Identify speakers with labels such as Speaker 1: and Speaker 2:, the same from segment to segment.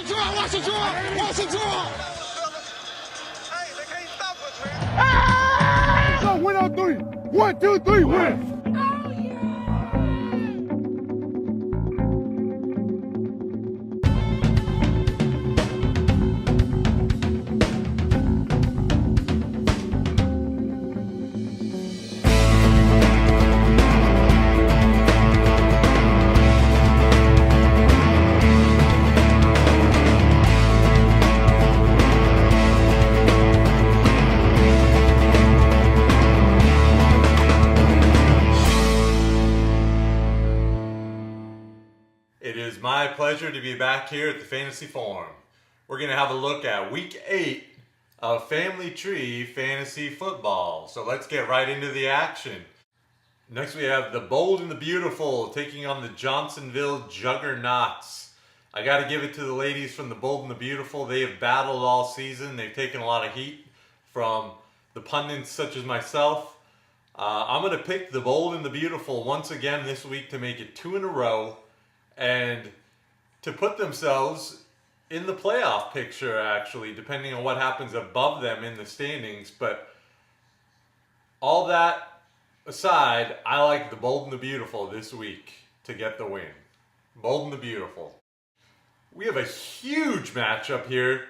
Speaker 1: draw, watch the draw, watch the draw.
Speaker 2: Hey, they can't stop us, man.
Speaker 3: Go, win on three. 1, 2, 3, win.
Speaker 4: It is my pleasure to be back here at the Fantasy Forum. We're going to have a look at Week 8 of Family Tree Fantasy Football. So let's get right into the action. Next we have the Bold and the Beautiful taking on the Johnsonville Juggernauts. I got to give it to the ladies from the Bold and the Beautiful. They have battled all season. They've taken a lot of heat from the pundits such as myself. I'm going to pick the Bold and the Beautiful once again this week to make it 2 in a row. And to put themselves in the playoff picture, actually, depending on what happens above them in the standings. But all that aside, I like the Bold and the Beautiful this week to get the win. Bold and the Beautiful. We have a huge matchup here.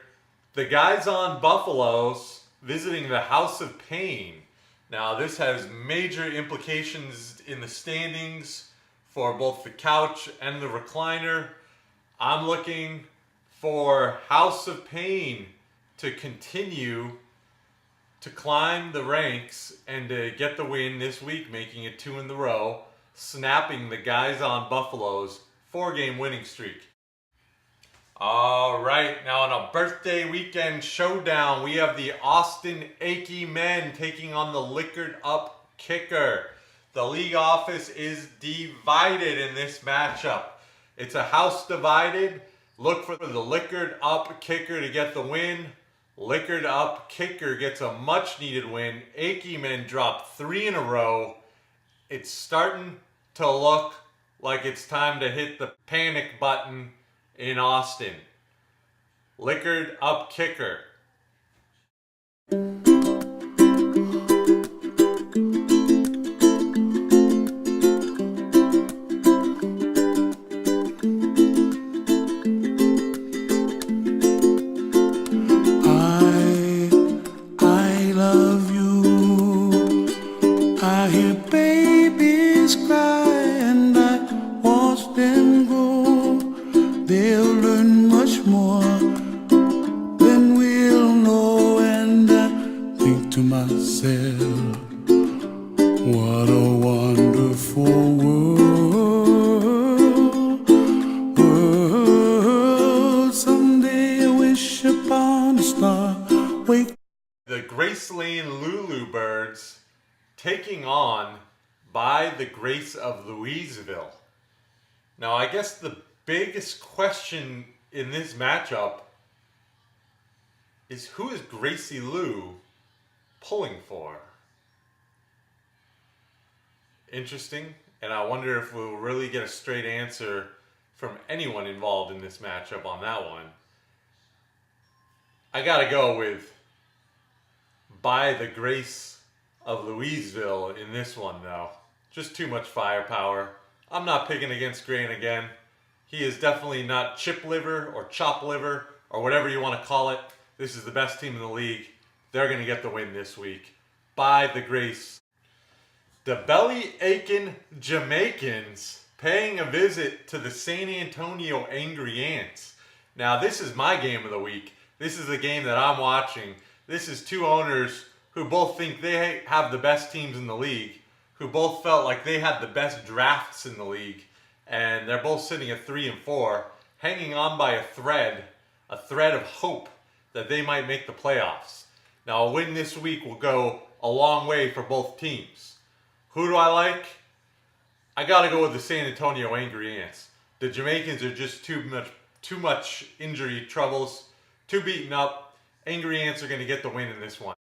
Speaker 4: The guys on Buffaloes visiting the House of Pain. Now, this has major implications in the standings for both the couch and the recliner. I'm looking for House of Pain to continue to climb the ranks and to get the win this week, making it 2 in a row, snapping the guys on Buffalo's 4-game winning streak. All right, now on a birthday weekend showdown, we have the Austin Akey Men taking on the Liquored Up Kicker. The league office is divided in this matchup. It's a house divided. Look for the Liquored Up Kicker to get the win. Liquored Up Kicker gets a much needed win. Akey Men drop 3 in a row. It's starting to look like it's time to hit the panic button in Austin. Liquored Up Kicker.
Speaker 5: What a wonderful world. Someday I wish upon a star. Wake.
Speaker 4: The Grace Lane Lulu Birds taking on By the Grace of Louisville. Now, I guess the biggest question in this matchup is who is Gracie Lou pulling for? Interesting, and I wonder if we'll really get a straight answer from anyone involved in this matchup on that one. I gotta go with By the Grace of Louisville in this one, though. Just too much firepower. I'm not picking against Grant again. He is definitely not chip liver or chop liver or whatever you want to call it. This is the best team in the league. They're going to get the win this week. By the Grace. The Belly Aching Jamaicans paying a visit to the San Antonio Angry Ants. Now, this is my game of the week. This is the game that I'm watching. This is two owners who both think they have the best teams in the league, who both felt like they had the best drafts in the league, and they're both sitting at 3-4, hanging on by a thread of hope that they might make the playoffs. Now, a win this week will go a long way for both teams. Who do I like? I gotta go with the San Antonio Angry Ants. The Jamaicans are just too much injury troubles, too beaten up. Angry Ants are gonna get the win in this one.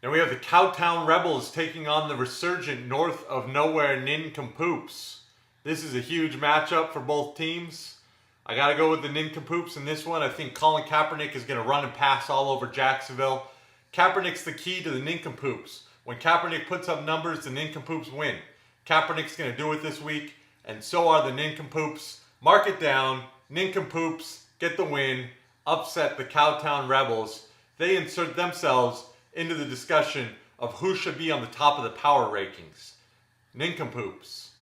Speaker 4: Now we have the Cowtown Rebels taking on the resurgent North of Nowhere Nincompoops. This is a huge matchup for both teams. I got to go with the Nincompoops in this one. I think Colin Kaepernick is going to run and pass all over Jacksonville. Kaepernick's the key to the Nincompoops. When Kaepernick puts up numbers, the Nincompoops win. Kaepernick's going to do it this week, and so are the Nincompoops. Mark it down. Nincompoops get the win, upset the Cowtown Rebels. They insert themselves into the discussion of who should be on the top of the power rankings. Nincompoops.